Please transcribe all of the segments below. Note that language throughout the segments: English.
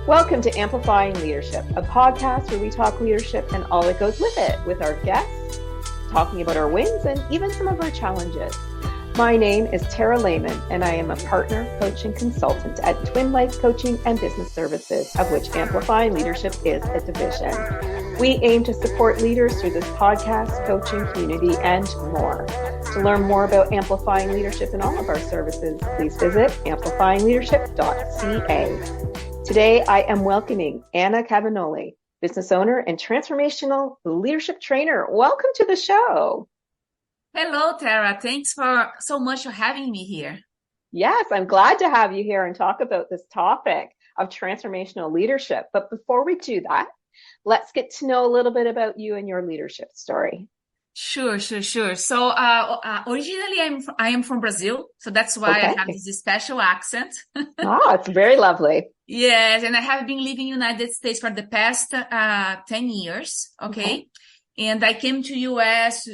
Welcome to Amplifying Leadership, a podcast where we talk leadership and all that goes with it, with our guests, talking about our wins and even some of our challenges. My name is Tara Lehman, and I am a partner, coach, and consultant at Twin Life Coaching and Business Services, of which Amplifying Leadership is a division. We aim to support leaders through this podcast, coaching, community, and more. To learn more about Amplifying Leadership and all of our services, please visit amplifyingleadership.ca. Today, I am welcoming Ana Cavagnoli, business owner and transformational leadership trainer. Welcome to the show. Hello, Tara. Thanks so much for having me here. Yes, I'm glad to have you here and talk about this topic of transformational leadership. But before we do that, let's get to know a little bit about you and your leadership story. Sure. So originally I am from Brazil, so that's why I have this special accent. It's very lovely. Yes, and I have been living in the United States for the past 10 years, okay? And I came to US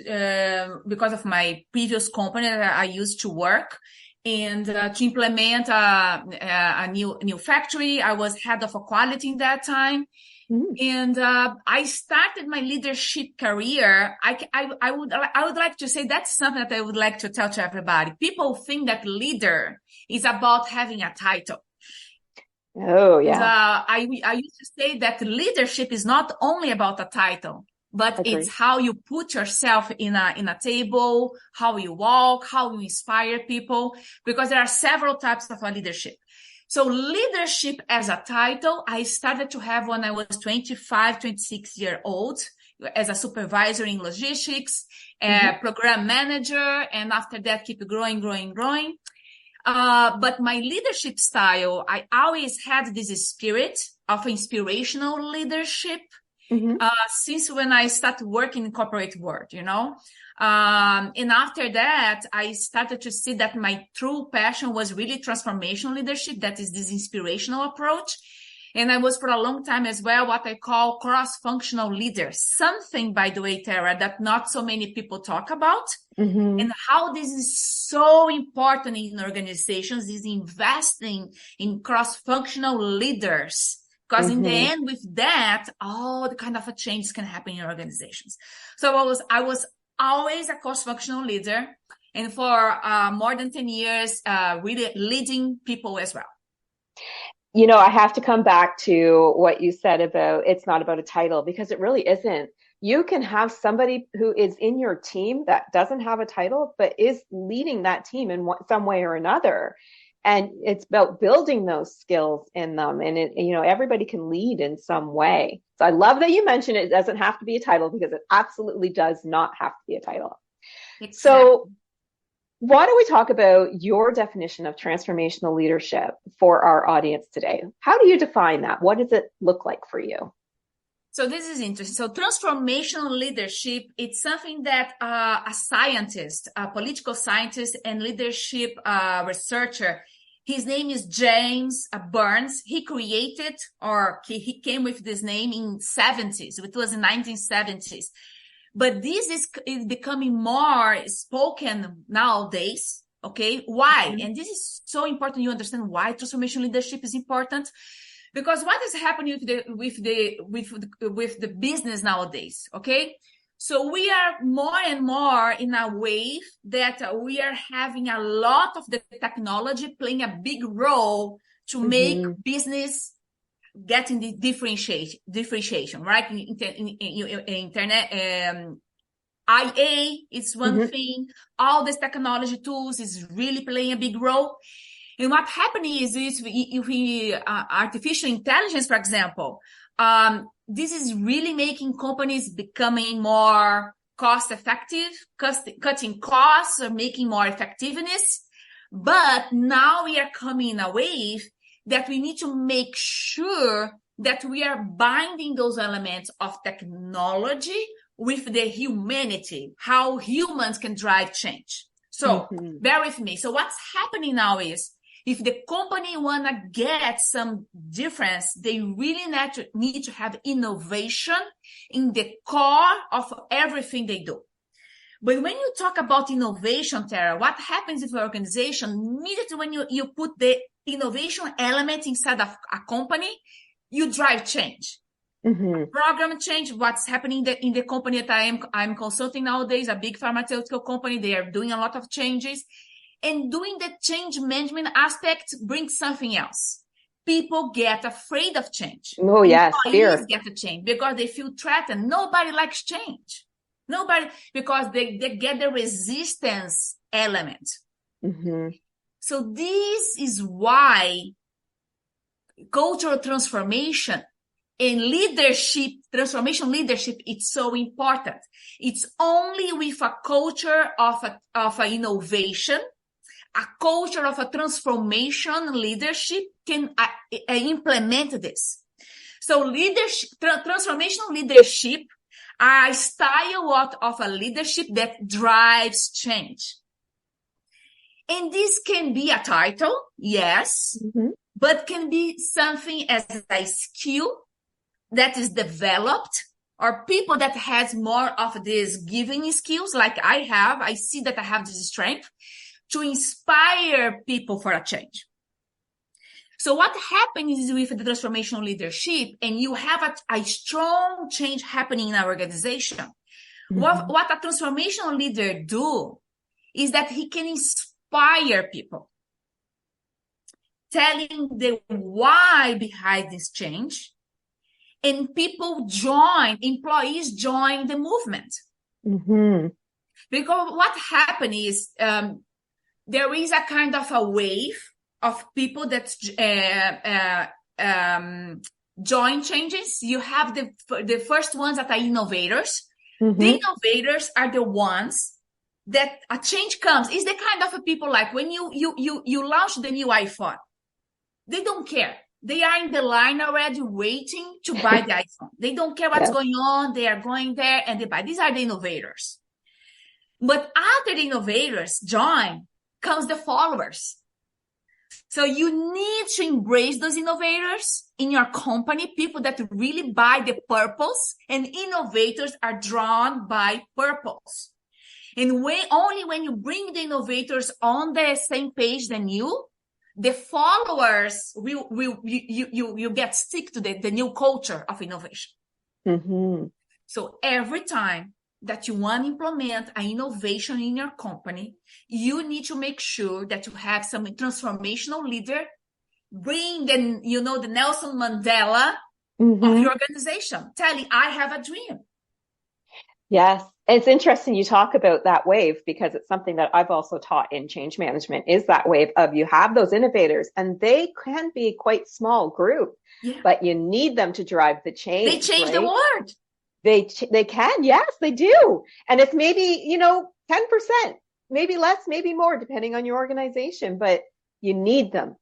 because of my previous company that I used to work, and to implement a new factory. I was head of quality in that time. And I started my leadership career. I would like to say that's something that I would like to tell to everybody. People think that leader is about having a title. Oh, yeah. And, I used to say that leadership is not only about a title, but it's how you put yourself in a table, how you walk, how you inspire people, because there are several types of leadership. So leadership as a title, I started to have when I was 25, 26 years old as a supervisor in logistics, program manager, and after that keep growing. But my leadership style, I always had this spirit of inspirational leadership since when I started working in corporate world, you know. And after that, I started to see that my true passion was really transformational leadership. That is this inspirational approach. And I was for a long time as well, what I call cross-functional leader. Something, by the way, Tara, that not so many people talk about. And how this is so important in organizations is investing in cross-functional leaders. Because in the end, with that, all the kind of changes can happen in organizations. So I was always a cross-functional leader, and for more than 10 years, really leading people as well. You know, I have to come back to what you said about it's not about a title, because it really isn't. You can have somebody who is in your team that doesn't have a title, but is leading that team in some way or another. And it's about building those skills in them. And, everybody can lead in some way. So I love that you mentioned it doesn't have to be a title, because it absolutely does not have to be a title. Exactly. So why don't we talk about your definition of transformational leadership for our audience today? How do you define that? What does it look like for you? So this is interesting. So transformational leadership, it's something that a scientist, a political scientist and leadership researcher, his name is James Burns. He created, or he came with this name in 70s. It was in 1970s. But this is becoming more spoken nowadays. Okay. Why? And this is so important. You understand why transformational leadership is important. Because what is happening with the business nowadays, okay? So we are more and more in a wave that we are having a lot of the technology playing a big role to make business getting the differentiation, right? Internet, IA is one thing. All these technology tools is really playing a big role. And what happening is if artificial intelligence, for example, this is really making companies becoming more cost effective, cutting costs or making more effectiveness. But now we are coming in a wave that we need to make sure that we are binding those elements of technology with the humanity, how humans can drive change. So bear with me. So what's happening now is, if the company want to get some difference, they really need to have innovation in the core of everything they do. But when you talk about innovation, Tara, what happens with an organization, immediately when you put the innovation element inside of a company, you drive change. Mm-hmm. Program change, what's happening in the company that I'm consulting nowadays, a big pharmaceutical company. They are doing a lot of changes. And doing the change management aspect brings something else. People get afraid of change. Oh, yes, Employees fear. get to change because they feel threatened. Nobody likes change. Nobody, because they get the resistance element. Mm-hmm. So this is why cultural transformation and leadership, transformation leadership, it's so important. It's only with a culture of a innovation, a culture of a transformation leadership can implement this. So leadership, transformational leadership are a style of a leadership that drives change. And this can be a title, yes, Mm-hmm. but can be something as a skill that is developed, or people that has more of these giving skills like I have. I see that I have this strength to inspire people for a change. So what happens is with the transformational leadership, and you have a strong change happening in our organization, Mm-hmm. what a transformational leader do is that he can inspire people, telling the why behind this change, and people join, employees join the movement. Mm-hmm. Because what happened is there is a kind of a wave of people that join changes. You have the first ones that are innovators. Mm-hmm. The innovators are the ones that a change comes. It's the kind of people like when you launch the new iPhone, they don't care. They are in the line already waiting to buy the iPhone. They don't care what's going on. They are going there and they buy. These are the innovators. But after the innovators join, comes the followers. So you need to embrace those innovators in your company, people that really buy the purpose, and innovators are drawn by purpose. And only when you bring the innovators on the same page than you, the followers you get stick to the new culture of innovation. Mm-hmm. So every time that you want to implement an innovation in your company, you need to make sure that you have some transformational leader, bring the Nelson Mandela Mm-hmm. of your organization, telling, I have a dream. Yes. It's interesting you talk about that wave, because it's something that I've also taught in change management, is that wave of you have those innovators and they can be quite small group, but you need them to drive the change. They change right? the world. They can. Yes, they do. And it's maybe, 10%, maybe less, maybe more, depending on your organization, but you need them.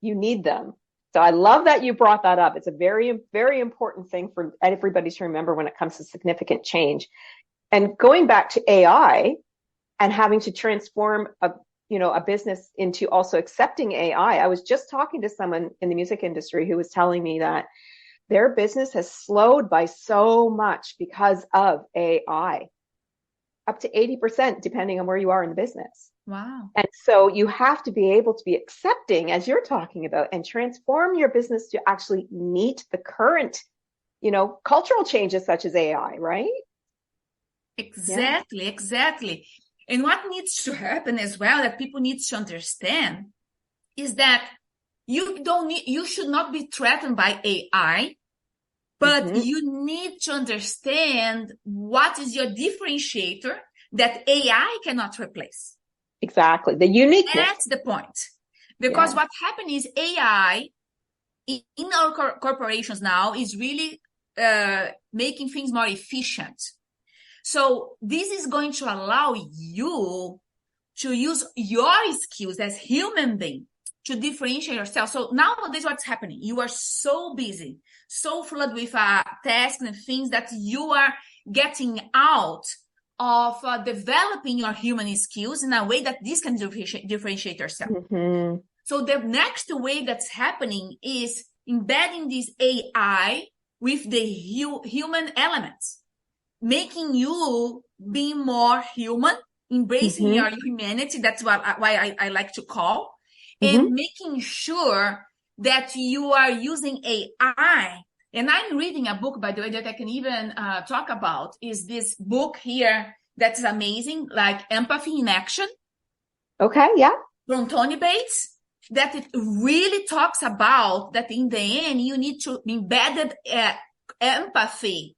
You need them. So I love that you brought that up. It's a very, very important thing for everybody to remember when it comes to significant change. And going back to AI and having to transform a business into also accepting AI. I was just talking to someone in the music industry who was telling me that their business has slowed by so much because of AI, up to 80%, depending on where you are in the business. Wow. And so you have to be able to be accepting, as you're talking about, and transform your business to actually meet the current, cultural changes such as AI, right? Exactly, exactly. And what needs to happen as well, that people need to understand, is that you should not be threatened by AI, but you need to understand what is your differentiator that AI cannot replace. Exactly. The uniqueness. That's the point. Because what happened is AI in our corporations now is really making things more efficient. So this is going to allow you to use your skills as human being to differentiate yourself. So nowadays, what's happening? You are so busy, so flooded with tasks and things that you are getting out of developing your human skills in a way that this can differentiate yourself. Mm-hmm. So the next way that's happening is embedding this AI with the human elements, making you be more human, embracing your humanity. That's why I like to call, and making sure that you are using AI. And I'm reading a book, by the way, that I can even talk about, is this book here that's amazing, like Empathy in Action. Okay, yeah. From Tony Bates, that it really talks about that in the end, you need to embed empathy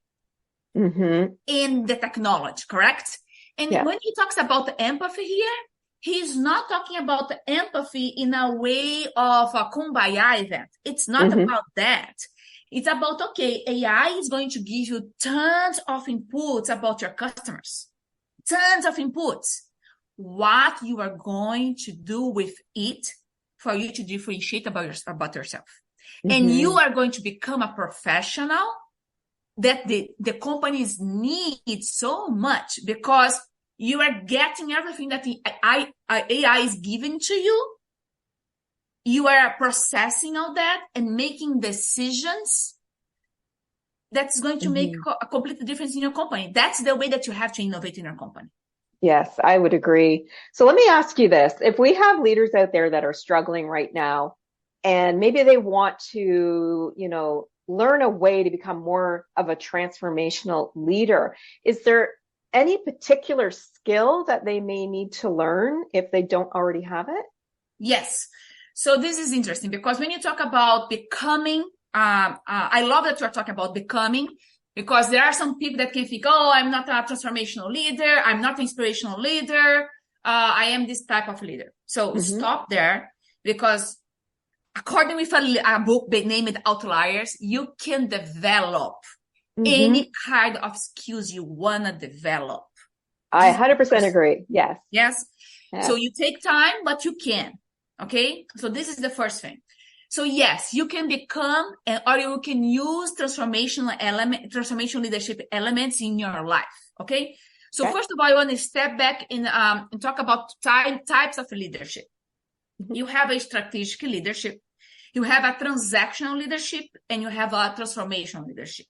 in the technology, correct? And when he talks about empathy here, he's not talking about empathy in a way of a kumbaya event. It's not about that. It's about, okay, AI is going to give you tons of inputs about your customers, tons of inputs. What you are going to do with it for you to differentiate about yourself. And you are going to become a professional that the companies need so much, because you are getting everything that the AI is giving to you. You are processing all that and making decisions that's going to make a complete difference in your company. That's the way that you have to innovate in your company. Yes, I would agree. So let me ask you this. If we have leaders out there that are struggling right now, and maybe they want to, learn a way to become more of a transformational leader, is there any particular skill that they may need to learn if they don't already have it? Yes. So this is interesting, because when you talk about becoming, I love that you're talking about becoming, because there are some people that can think, oh, I'm not a transformational leader. I'm not an inspirational leader. I am this type of leader. So stop there, because according with a book named Outliers, you can develop any kind of skills you want to develop. I 100% agree. Yes. Yes. So you take time, but you can. Okay. So this is the first thing. So yes, you can become, or you can use transformational leadership elements in your life. Okay. So first of all, I want to step back and talk about types of leadership. You have a strategic leadership, you have a transactional leadership, and you have a transformational leadership.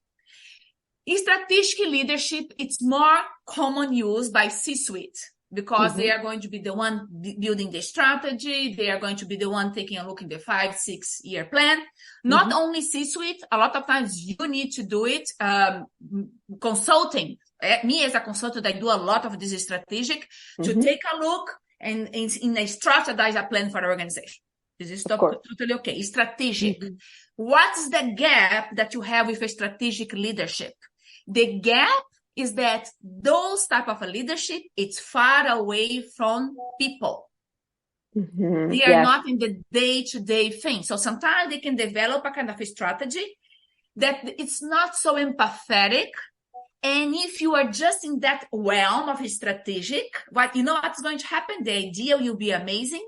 In strategic leadership, it's more common use by C-suite, because they are going to be the one building the strategy. They are going to be the one taking a look in the 5-6 year plan. Not only C-suite, a lot of times you need to do it. Consulting, me as a consultant, I do a lot of this strategic to take a look and strategize a plan for the organization. This is totally okay. Strategic. What's the gap that you have with a strategic leadership? The gap is that those type of a leadership, it's far away from people. They are not in the day-to-day thing. So sometimes they can develop a kind of a strategy that it's not so empathetic. And if you are just in that realm of strategic, what's going to happen? The idea will be amazing,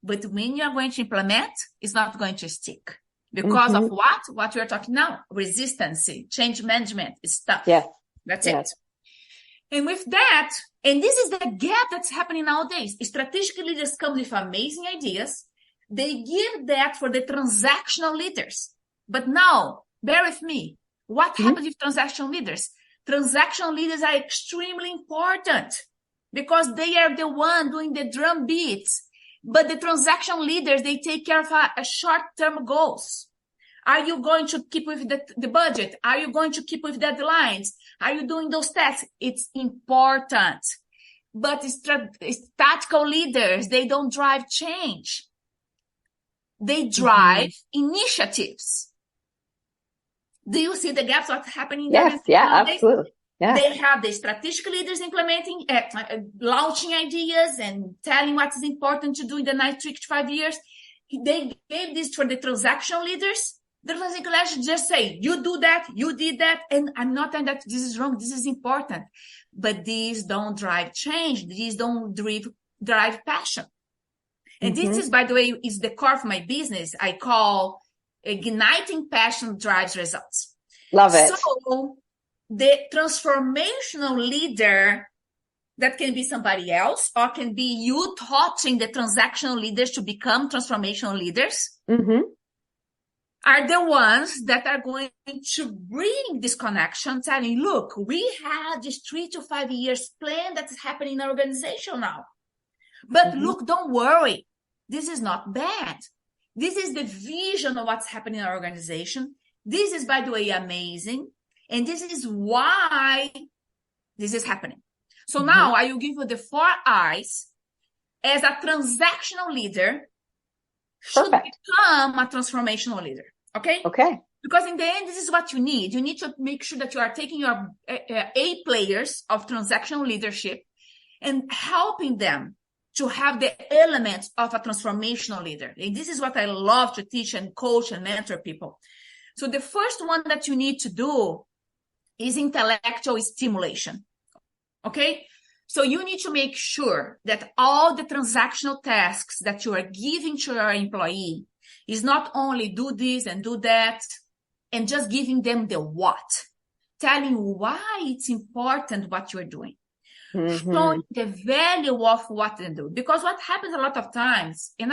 but when you are going to implement, it's not going to stick. Because of what we are talking now, resistance, change management, stuff. Yes. That's it. And with that, and this is the gap that's happening nowadays. Strategic leaders come with amazing ideas. They give that for the transactional leaders. But now, bear with me. What happens with transactional leaders? Transactional leaders are extremely important because they are the one doing the drum beats. But the transactional leaders, they take care of a short-term goals. Are you going to keep with the budget? Are you going to keep with deadlines? Are you doing those tasks? It's important. But tactical leaders, they don't drive change. They drive initiatives. Do you see the gaps what's happening there? Yes, nowadays? Absolutely. Yeah. They have the strategic leaders implementing, launching ideas and telling what is important to do in the next 3 to 5 years. They gave this for the transactional leaders. The transactional leaders just say, you do that, you did that. And I'm not saying that this is wrong. This is important. But these don't drive change. These don't drive passion. And this is, by the way, is the core of my business. I call igniting passion drives results. Love it. So the transformational leader, that can be somebody else, or can be you teaching the transactional leaders to become transformational leaders, are the ones that are going to bring this connection, telling, look, we have this 3 to 5 years plan that's happening in our organization now. But look, don't worry. This is not bad. This is the vision of what's happening in our organization. This is, by the way, amazing. And this is why this is happening. So now I will give you the 4 I's as a transactional leader should become a transformational leader. Okay? Okay. Because in the end, this is what you need. You need to make sure that you are taking your A players of transactional leadership and helping them to have the elements of a transformational leader. And this is what I love to teach and coach and mentor people. So the first one that you need to do is intellectual stimulation. Okay? So you need to make sure that all the transactional tasks that you are giving to your employee is not only do this and do that, and just giving them the what, telling why it's important what you're doing, showing the value of what they do. Because what happens a lot of times, and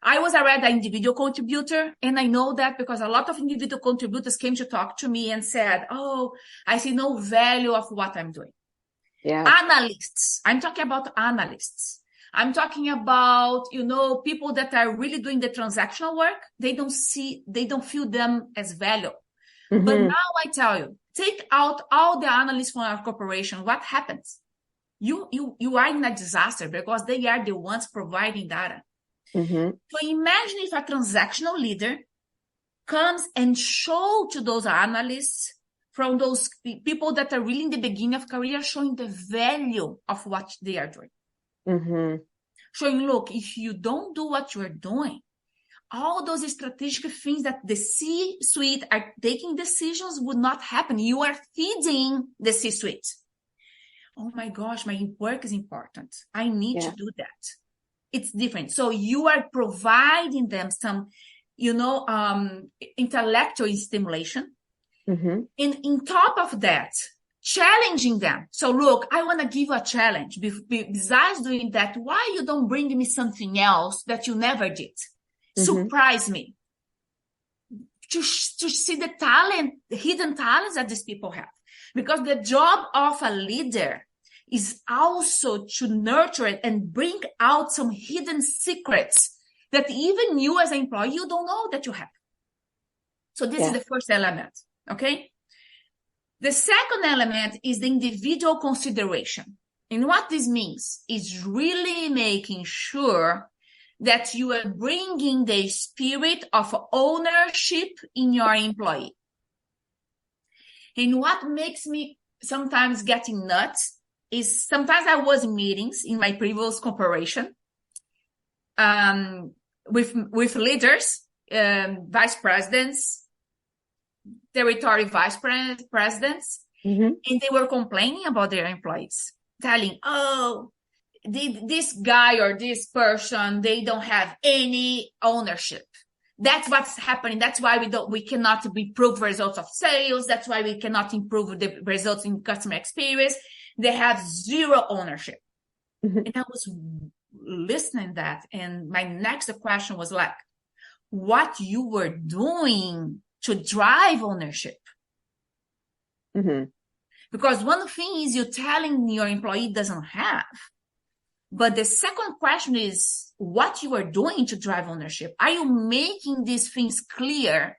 I was already an individual contributor, and I know that because a lot of individual contributors came to talk to me and said, oh, I see no value of what I'm doing. Yeah. Analysts. I'm talking about analysts. I'm talking about, people that are really doing the transactional work. They don't feel them as value. But now I tell you, take out all the analysts from our corporation. What happens? You are in a disaster because they are the ones providing data. So imagine if a transactional leader comes and show to those analysts from those people that are really in the beginning of career, showing the value of what they are doing. Showing, look, if you don't do what you're doing, all those strategic things that the C-suite are taking decisions would not happen. You are feeding the C-suite. Oh my gosh, my work is important. I need to do that. It's different. So you are providing them some, intellectual stimulation. And in top of that, challenging them. So look, I want to give you a challenge. Besides doing that, why you don't bring me something else that you never did? Surprise me. To see the talent, the hidden talents that these people have. Because the job of a leader is also to nurture it and bring out some hidden secrets that even you as an employee, you don't know that you have. So this is the first element. Okay. The second element is the individual consideration. And what this means is really making sure that you are bringing the spirit of ownership in your employee. And what makes me sometimes getting nuts is sometimes I was in meetings in my previous corporation with leaders, vice presidents, territory vice presidents, and they were complaining about their employees, telling, oh, this guy or this person, they don't have any ownership. That's what's happening. That's why we cannot improve results of sales. That's why we cannot improve the results in customer experience. They have zero ownership. And I was listening to that. And my next question was like, what you were doing to drive ownership. Because one thing is you're telling your employee doesn't have. But the second question is what you are doing to drive ownership. Are you making these things clear?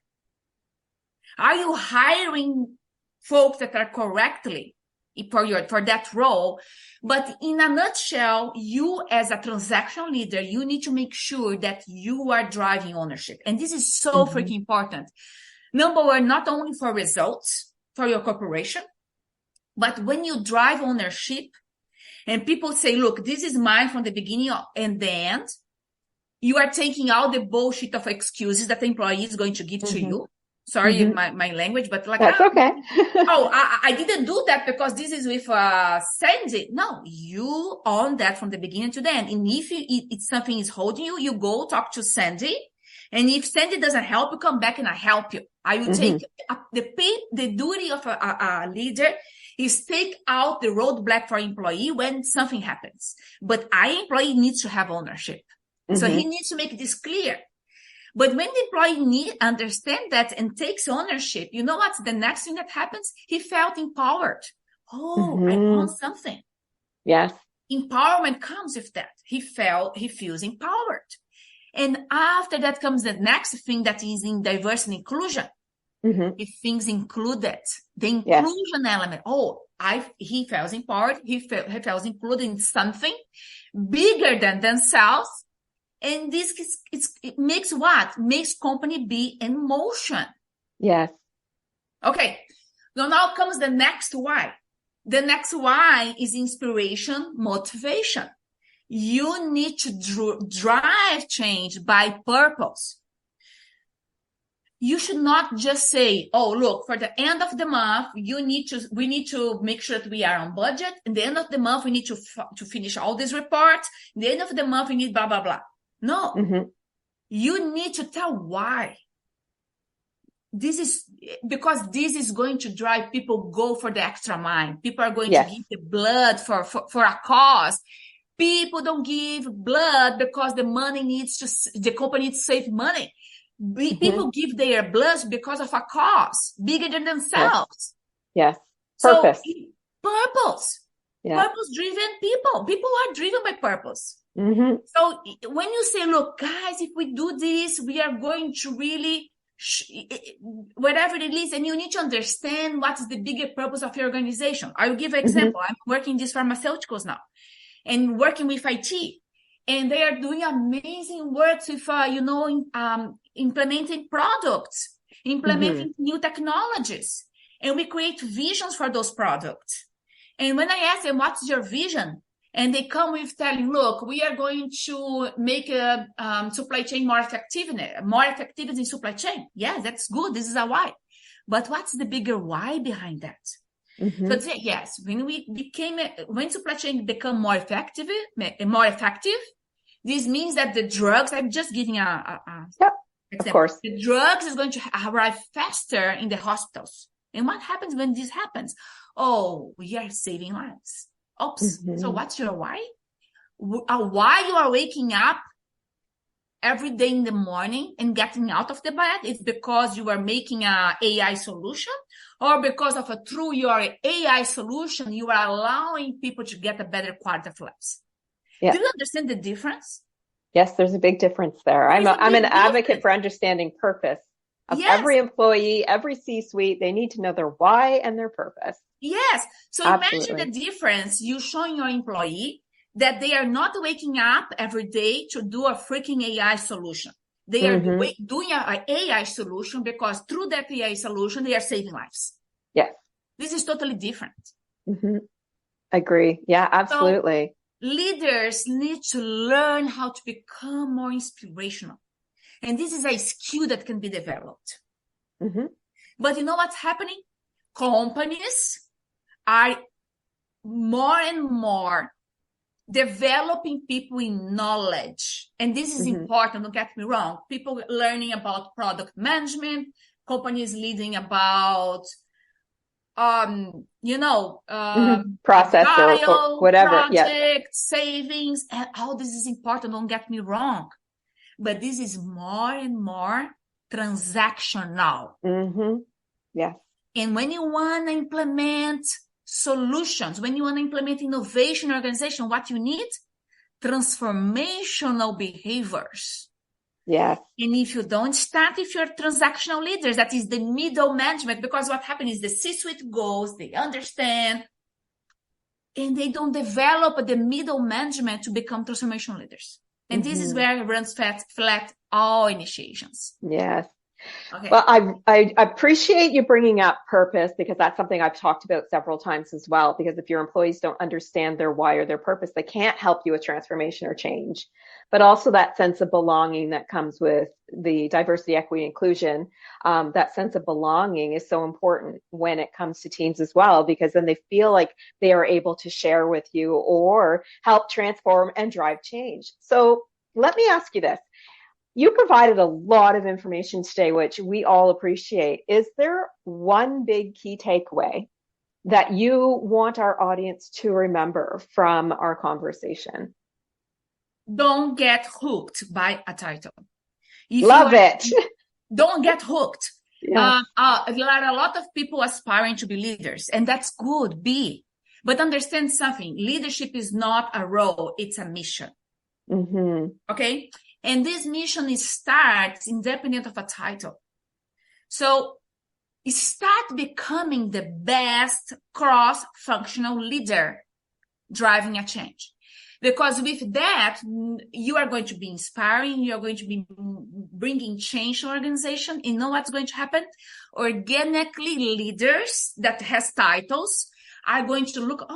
Are you hiring folks that are correctly for that role? But in a nutshell, you as a transactional leader, you need to make sure that you are driving ownership. And this is so freaking important. Number one, not only for results for your corporation, but when you drive ownership and people say, look, this is mine from the beginning and the end, you are taking out the bullshit of excuses that the employee is going to give to you. Sorry, my language, but like, that's okay. I didn't do that because this is with Sandy. No, you own that from the beginning to the end. And if something is holding you, you go talk to Sandy. And if Sandy doesn't help you, come back and I help you. I will take the duty of a leader is take out the roadblock for employee when something happens. But our employee needs to have ownership. So he needs to make this clear. But when the employee understand that and takes ownership, you know what's the next thing that happens? He felt empowered. Oh, I own something. Yes. Empowerment comes with that. He feels empowered. And after that comes the next thing that is in diversity and inclusion. If things included, the inclusion element. Oh, he feels empowered. He feels included in something bigger than themselves. And this it makes what? Makes company be in motion. Yes. Okay. So now comes the next why. The next why is inspiration, motivation. You need to drive change by purpose. You should not just say, oh, look, for the end of the month, we need to make sure that we are on budget. In the end of the month, we need to finish all these reports. In the end of the month, we need blah, blah, blah. No, you need to tell why. This is because this is going to drive people go for the extra mile. People are going to give the blood for a cause. People don't give blood because the company needs to save money. People give their blood because of a cause bigger than themselves. Yes. Purpose. So, purpose. Yeah. Purpose-driven people. People are driven by purpose. So when you say, look, guys, if we do this, we are going to really, whatever it is, and you need to understand what is the bigger purpose of your organization. I will give an example. I'm working in these pharmaceuticals now and working with IT. And they are doing amazing work with, implementing products, implementing new technologies. And we create visions for those products. And when I ask them, what's your vision? And they come with telling, look, we are going to make a supply chain more effective in supply chain. Yeah, that's good. This is a why. But what's the bigger why behind that? So say, yes, when supply chain become more effective, this means that the drugs, I'm just giving example. Of course. The drugs is going to arrive faster in the hospitals. And what happens when this happens? Oh, we are saving lives. Oops. So what's your why? Why you are waking up every day in the morning and getting out of the bed? It's because you are making an AI solution, or because of through your AI solution, you are allowing people to get a better quality of lives. Yeah. Do you understand the difference? Yes, there's a big difference there. I'm an advocate for understanding purpose of every employee, every C-suite. They need to know their why and their purpose. Yes. So imagine the difference. You showing your employee that they are not waking up every day to do a freaking AI solution. They are doing an AI solution because through that AI solution, they are saving lives. Yes. This is totally different. Agree. Yeah, absolutely. So leaders need to learn how to become more inspirational. And this is a skill that can be developed. But you know what's happening? Companies are more and more developing people in knowledge. And this is important, don't get me wrong. People learning about product management, companies leading about, process or whatever. Project, savings, and all this is important, don't get me wrong. But this is more and more transactional. Yes. And when you want to implement solutions, when you want to implement innovation in organization, what you need? Transformational behaviors. Yes. And if you don't start with your transactional leaders, that is the middle management, because what happens is the C-suite goes, they understand, and they don't develop the middle management to become transformational leaders. And this is where it runs flat all initiations. Yes. Okay. Well, I appreciate you bringing up purpose, because that's something I've talked about several times as well. Because if your employees don't understand their why or their purpose, they can't help you with transformation or change. But also that sense of belonging that comes with the diversity, equity, inclusion. That sense of belonging is so important when it comes to teams as well, because then they feel like they are able to share with you or help transform and drive change. So let me ask you this. You provided a lot of information today, which we all appreciate. Is there one big key takeaway that you want our audience to remember from our conversation? Don't get hooked by a title. Love it. Don't get hooked. Yeah. There are a lot of people aspiring to be leaders, and that's good, but understand something. Leadership is not a role, it's a mission. Okay? And this mission starts independent of a title. So start becoming the best cross-functional leader driving a change. Because with that, you are going to be inspiring, you are going to be bringing change to the organization. You know what's going to happen? Organically, leaders that has titles are going to look,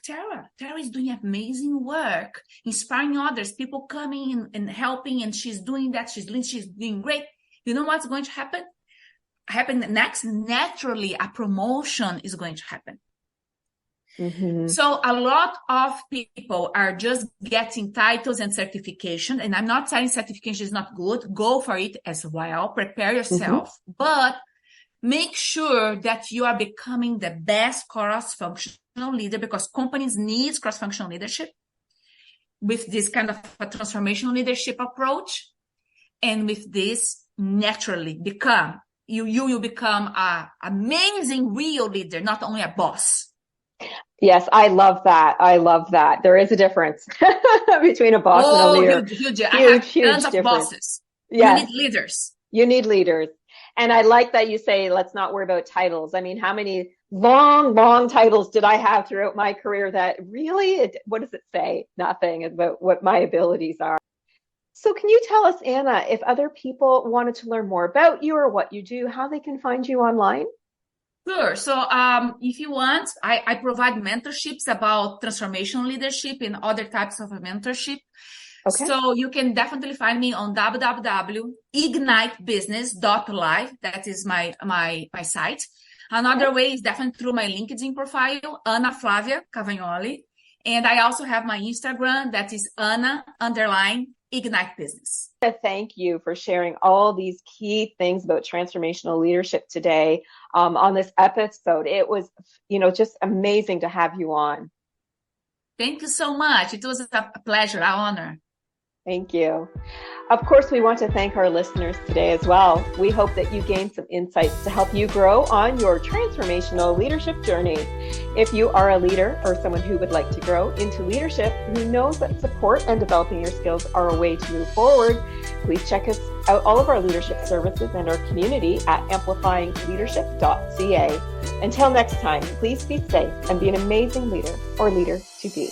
Tara. Tara is doing amazing work, inspiring others, people coming and helping, and she's doing that, she's doing great. You know what's going to happen? Next, naturally, a promotion is going to happen. Mm-hmm. So a lot of people are just getting titles and certification. And I'm not saying certification is not good. Go for it as well. Prepare yourself. Mm-hmm. But make sure that you are becoming the best cross-functional leader, because companies need cross-functional leadership with this kind of a transformational leadership approach. And with this, naturally you will become an amazing real leader, not only a boss. Yes, I love that. There is a difference between a boss and a leader. Huge. I have tons of bosses. Yes. You need leaders. You need leaders. And I like that you say, let's not worry about titles. I mean, how many long titles did I have throughout my career that really, what does it say? Nothing about what my abilities are. So can you tell us, Ana, if other people wanted to learn more about you or what you do, how they can find you online? Sure. So if you want, I provide mentorships about transformational leadership and other types of mentorship. Okay. So you can definitely find me on www.ignitebusiness.live. That is my site. Another way is definitely through my LinkedIn profile, Ana Cavagnoli. And I also have my Instagram, that is Ana_Ignite Business. Thank you for sharing all these key things about transformational leadership today on this episode. It was, just amazing to have you on. Thank you so much. It was a pleasure, an honor. Thank you. Of course, we want to thank our listeners today as well. We hope that you gained some insights to help you grow on your transformational leadership journey. If you are a leader or someone who would like to grow into leadership, who knows that support and developing your skills are a way to move forward, please check us out, all of our leadership services and our community at amplifyingleadership.ca. Until next time, please be safe and be an amazing leader or leader to be.